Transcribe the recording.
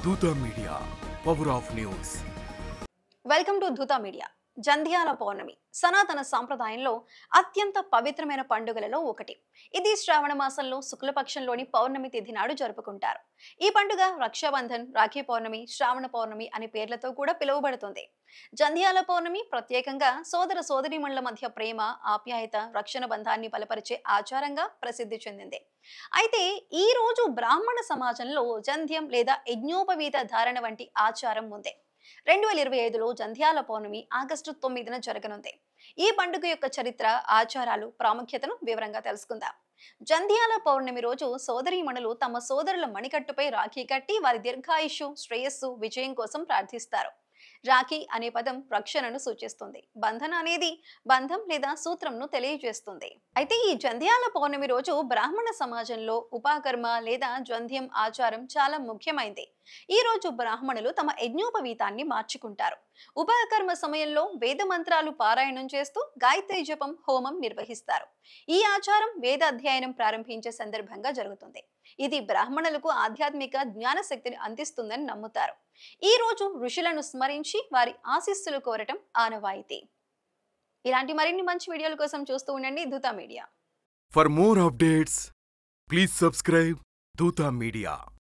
Duta Media, Power of News. Welcome to Dhoota media. Jandhyala Pournami సనాతన సాంప్రదాయంలో అత్యంత పవిత్రమైన పండుగలలో ఒకటి. ఇది శ్రావణ మాసంలో శుక్లపక్షంలోని పౌర్ణమి తిథి నాడు జరుపుకుంటారు. ఈ పండుగ రక్షాబంధన్, రాఖీ పౌర్ణమి, శ్రావణ పౌర్ణమి అనే పేర్లతో కూడా పిలువబడుతుంది. జంధ్యాల పౌర్ణమి ప్రత్యేకంగా సోదర సోదరీమణుల మధ్య ప్రేమ, ఆప్యాయత, రక్షణ బంధాన్ని బలపరిచే ఆచారంగా ప్రసిద్ధి చెందింది. అయితే ఈ రోజు బ్రాహ్మణ సమాజంలో జంధ్యం లేదా యజ్ఞోపవీత ధారణ వంటి ఆచారం ఉంది. 2025లో జంధ్యాల పౌర్ణమి ఆగస్టు 9న జరగనుంది. ఈ పండుగ యొక్క చరిత్ర, ఆచారాలు, ప్రాముఖ్యతను వివరంగా తెలుసుకుందాం. జంధ్యాల పౌర్ణమి రోజు సోదరీమణులు తమ సోదరుల మణికట్టుపై రాఖీ కట్టి వారి దీర్ఘాయుష్యు, శ్రేయస్సు, విజయం కోసం ప్రార్థిస్తారు. రాఖీ అనే పదం రక్షణను సూచిస్తుంది. బంధన అనేది బంధం లేదా సూత్రంను తెలియజేస్తుంది. అయితే ఈ జంధ్యాల పౌర్ణమి రోజు బ్రాహ్మణ సమాజంలో ఉపాకర్మ లేదా జంధ్యం ఆచారం చాలా ముఖ్యమైంది. ఈ రోజు బ్రాహ్మణులు తమ యజ్ఞోపవీతాన్ని మార్చుకుంటారు. ఉపకర్మ సమయంలో వేద మంత్రాలు పారాయణం చేస్తూ గాయత్రి జపం, హోమం నిర్వహిస్తారు. ఈ ఆచారం వేద అధ్యయనం ప్రారంభించే సందర్భంగా జరుగుతుంది. ఇది బ్రాహ్మణులకు ఆధ్యాత్మిక జ్ఞాన శక్తిని అందిస్తుందని నమ్ముతారు. ఈ రోజు ఋషులను స్మరించి వారి ఆశీస్సులు కోరటం ఆనవాయితీ. ఇలాంటి మరిన్ని మంచి వీడియోల కోసం చూస్తూ ఉండండి Dhootha media. For more updates, please subscribe Duta Media.